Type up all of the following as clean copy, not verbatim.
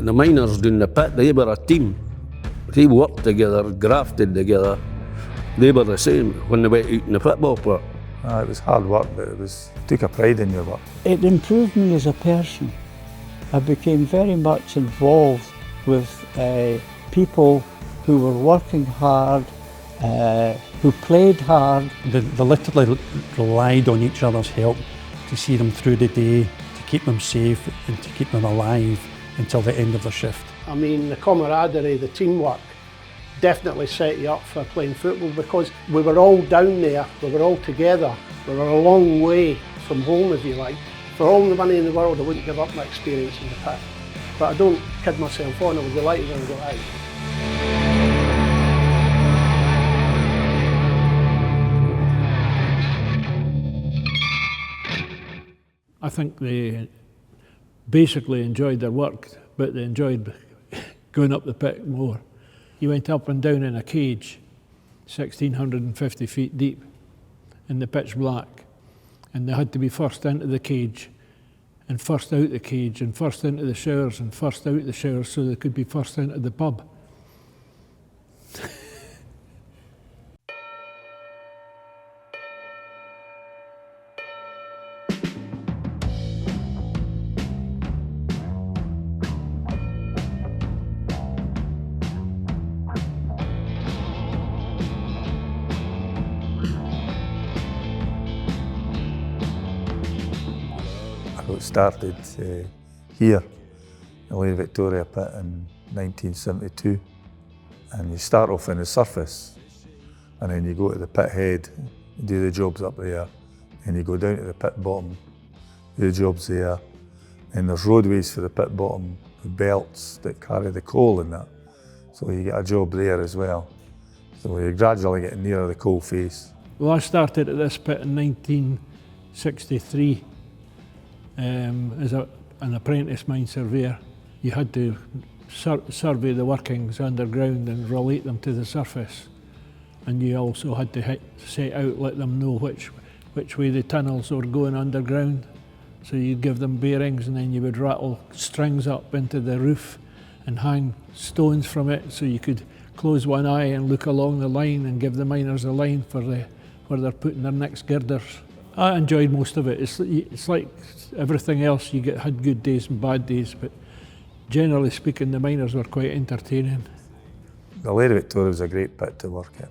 The miners doing the pit, they were a team. They worked together, grafted together. They were the same when they went out in the football park. It was hard work, but took a pride in your work. It improved me as a person. I became very much involved with people who were working hard, who played hard. They literally relied on each other's help to see them through the day, to keep them safe and to keep them alive until the end of their shift. I mean, the camaraderie, the teamwork definitely set you up for playing football, because we were all down there, we were all together, we were a long way from home, if you like. For all the money in the world, I wouldn't give up my experience in the pit. But I don't kid myself on, I was delighted when I got out. I think they basically enjoyed their work, but they enjoyed going up the pit more. You went up and down in a cage, 1,650 feet deep, in the pitch black, and they had to be first into the cage, and first out the cage, and first into the showers, and first out the showers, so they could be first into the pub. I got started here, in Lady Victoria pit in 1972. And you start off in the surface, and then you go to the pit head, do the jobs up there, and you go down to the pit bottom, do the jobs there. And there's roadways for the pit bottom, with belts that carry the coal and that. So you get a job there as well. So you're gradually getting nearer the coal face. Well, I started at this pit in 1963 as an apprentice mine surveyor. You had to survey the workings underground and relate them to the surface. And you also had to set out, let them know which way the tunnels were going underground. So you'd give them bearings, and then you would rattle strings up into the roof and hang stones from it, so you could close one eye and look along the line and give the miners a line for where they're putting their next girders. I enjoyed most of it. It's like everything else, had good days and bad days, but generally speaking, the miners were quite entertaining. The Lady Victoria was a great pit to work at.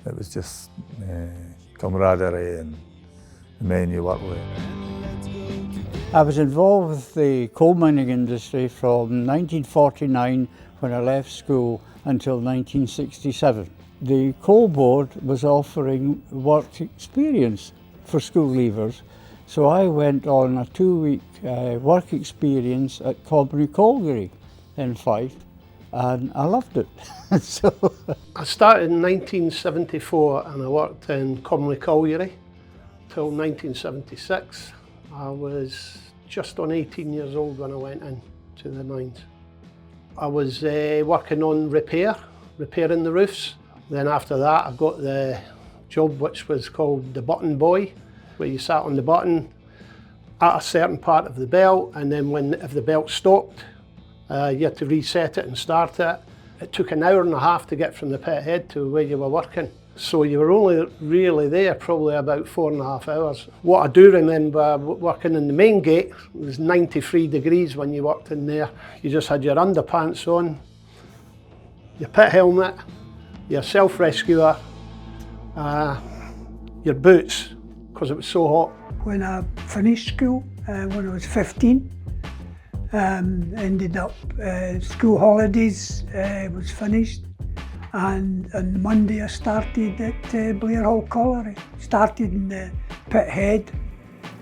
It was just camaraderie and the men you work with. I was involved with the coal mining industry from 1949 when I left school until 1967. The coal board was offering work experience for school leavers, so I went on a 2-week work experience at Colliery in Fife, and I loved it. So I started in 1974 and I worked in Colliery till 1976. I was just on 18 years old when I went into the mines. I was working on repairing the roofs. Then after that I got the job which was called the button boy, where you sat on the button at a certain part of the belt, and then if the belt stopped, you had to reset it and start it. It took an hour and a half to get from the pit head to where you were working. So you were only really there probably about 4.5 hours. What I do remember working in the main gate, it was 93 degrees when you worked in there. You just had your underpants on, your pit helmet, your self-rescuer, your boots, because it was so hot. When I finished school, when I was 15, ended up, school holidays was finished, and on Monday I started at Blair Hall Colliery. Started in the pit head.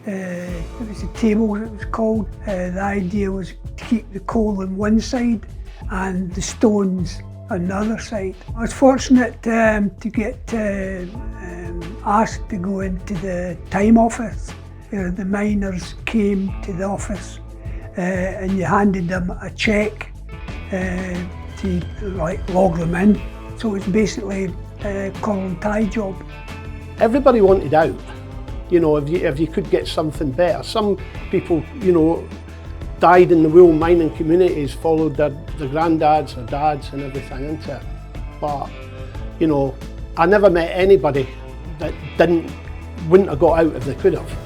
It was a table, it was called. The idea was to keep the coal on one side and the stones on the other side. I was fortunate to get asked to go into the time office, where the miners came to the office and you handed them a cheque to log them in. So it's basically a collar and tie job. Everybody wanted out, you know, if you could get something better. Some people, you know, died in the wool mining communities, followed their granddads, their dads and everything into it. But, you know, I never met anybody that wouldn't have got out if they could have.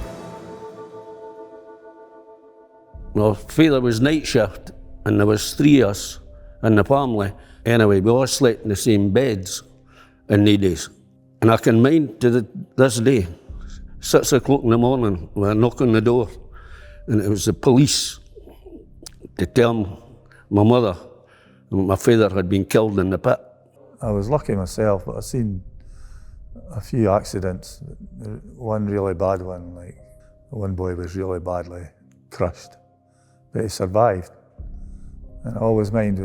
Well, father was night shift and there was 3 of us in the family. Anyway, we all slept in the same beds in the days. And I can mind to this day, 6 o'clock in the morning, when I knock on the door, and it was the police to tell my mother that my father had been killed in the pit. I was lucky myself, but I've seen a few accidents. One really bad one, like one boy was really badly crushed, but he survived. And I always mind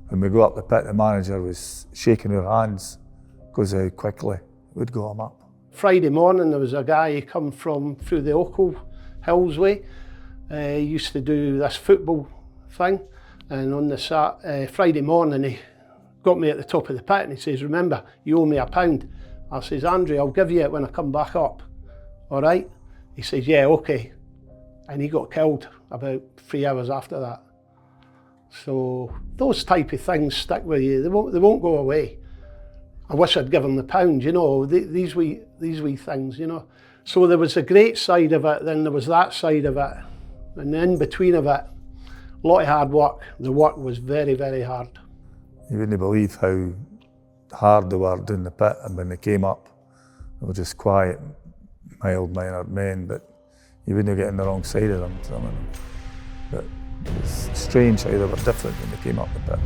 when we go up the pit, the manager was shaking our hands because of how quickly we'd got him up. Friday morning, there was a guy who come from through the Ochil Hills way. He used to do this football thing, and on the Friday morning he got me at the top of the pit and he says, "Remember, you owe me £1. I says, "Andrew, I'll give you it when I come back up." "All right?" He says, "Yeah, okay." And he got killed about 3 hours after that. So those type of things stick with you. They won't go away. I wish I'd given the £1, you know, these wee things, you know. So there was a great side of it, then there was that side of it, and in between of it, a lot of hard work. The work was very, very hard. You wouldn't believe how hard they were doing the pit, and when they came up, they were just quiet, mild-mannered men, but you wouldn't get on the wrong side of them, some of them. But it was strange how they were different when they came up the pit.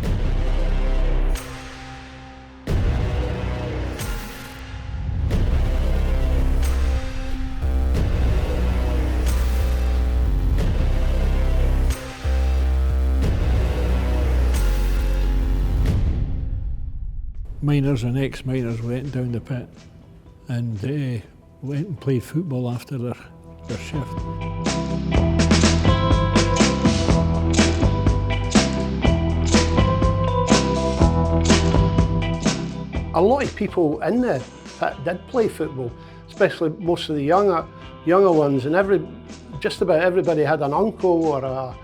Miners and ex-miners went down the pit and went and played football after their shift. A lot of people in the pit did play football, especially most of the younger ones, and just about everybody had an uncle or a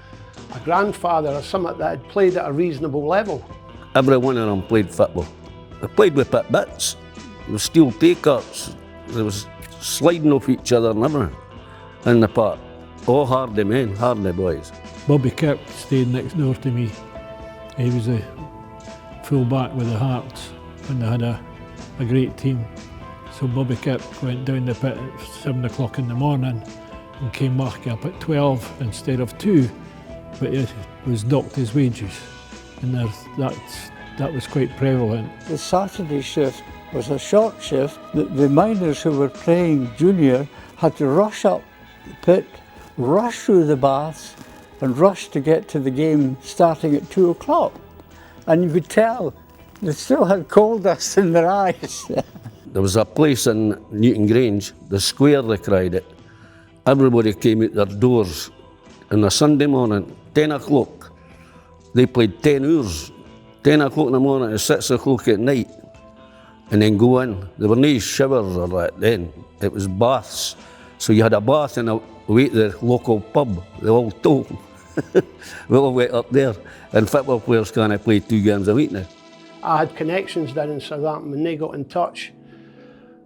grandfather or something that had played at a reasonable level. Every one of them played football. They played with pit bits, there was steel take-ups, there was sliding off each other and everything in the park. All hardy men, hardy boys. Bobby Kirk stayed next door to me. He was a full-back with the Hearts when they had a great team. So Bobby Kirk went down the pit at 7 o'clock in the morning and came back up at 12 instead of 2, but it was docked his wages. And that was quite prevalent. The Saturday shift was a short shift. The miners who were playing junior had to rush up the pit, rush through the baths and rush to get to the game starting at 2 o'clock. And you could tell they still had coal dust in their eyes. There was a place in Newtongrange, the square they cried it. Everybody came out their doors on a Sunday morning, 10 o'clock. They played 10 hours. 10 o'clock in the morning to 6 o'clock at night, and then go in. There were no showers or that then, it was baths. So you had a bath and away at the local pub, the old toll. We all went up there, and football players can't play 2 games a week now. I had connections down in Southampton and they got in touch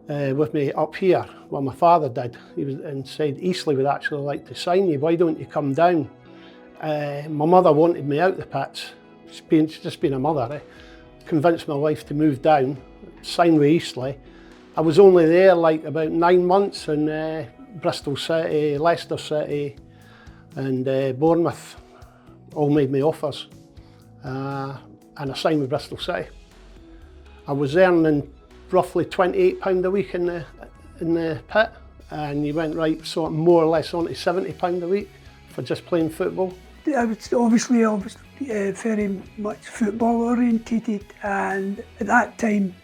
with me up here. Well, my father did. He was and said, "Eastleigh would actually like to sign you, why don't you come down?" My mother wanted me out the pits. She's just been a mother, convinced my wife to move down, sign with Eastleigh. I was only there like about 9 months, and Bristol City, Leicester City and Bournemouth all made me offers, and I signed with Bristol City. I was earning roughly £28 a week in the pit, and you went right sort of more or less on to £70 a week for just playing football. I was obviously very much football orientated, and at that time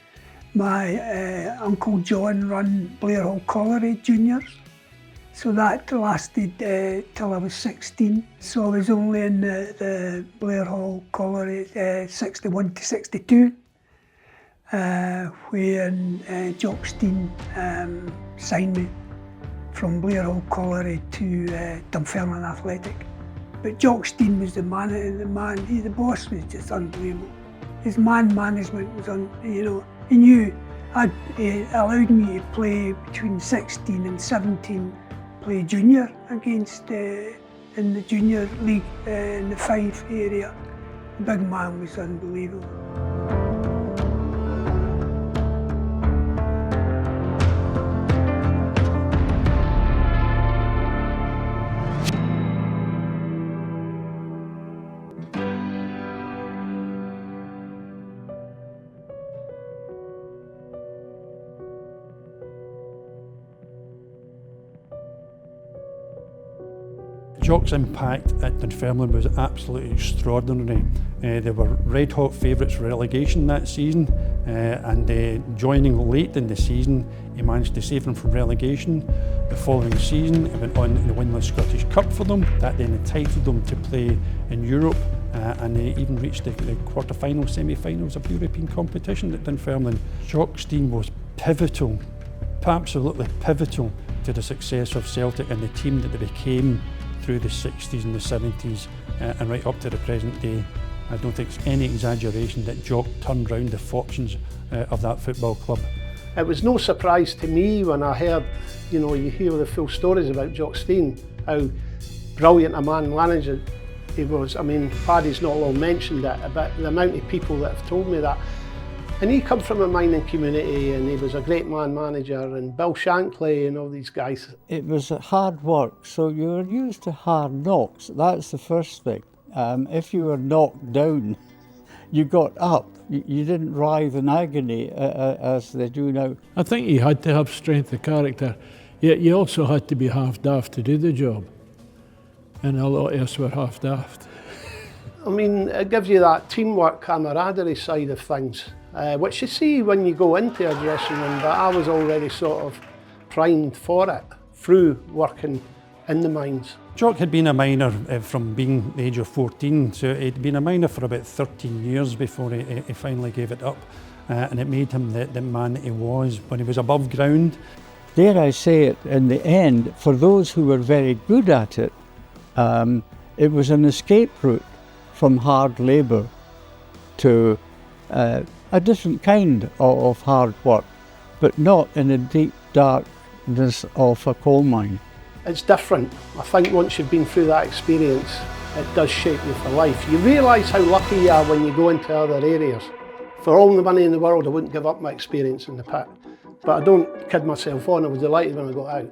my Uncle John run Blair Hall Colliery Juniors, so that lasted till I was 16. So I was only in the Blair Hall Colliery 61 to 62, when Jockstein signed me from Blair Hall Colliery to Dunfermline Athletic. But Jock Stein was the boss was just unbelievable. His man management was he knew he allowed me to play between 16 and 17, play junior against in the junior league in the Fife area. The big man was unbelievable. Jock's impact at Dunfermline was absolutely extraordinary. They were red hot favourites for relegation that season, and joining late in the season, he managed to save them from relegation. The following season, he went on to win the Scottish Cup for them. That then entitled them to play in Europe, and they even reached the quarter-finals, semi-finals of European competition at Dunfermline. Jock Stein was pivotal, absolutely pivotal to the success of Celtic and the team that they became through the 60s and the 70s and right up to the present day. I don't think it's any exaggeration that Jock turned round the fortunes of that football club. It was no surprise to me when I heard, you hear the full stories about Jock Stein, how brilliant a man manager he was. I mean, Paddy's not long mentioned it, but the amount of people that have told me that. And he come from a mining community and he was a great man manager, and Bill Shankly and all these guys. It was hard work, so you were used to hard knocks. That's the first thing. If you were knocked down, you got up. You didn't writhe in agony as they do now. I think you had to have strength of character, yet you also had to be half daft to do the job. And a lot of us were half daft. I mean, it gives you that teamwork, camaraderie side of things, which you see when you go into a dressing room, but I was already sort of primed for it through working in the mines. Jock had been a miner from being the age of 14, so he'd been a miner for about 13 years before he finally gave it up, and it made him the man that he was when he was above ground. Dare I say it, in the end, for those who were very good at it, it was an escape route from hard labour to a different kind of hard work, but not in the deep darkness of a coal mine. It's different. I think once you've been through that experience, it does shape you for life. You realise how lucky you are when you go into other areas. For all the money in the world, I wouldn't give up my experience in the pit. But I don't kid myself on, I was delighted when I got out.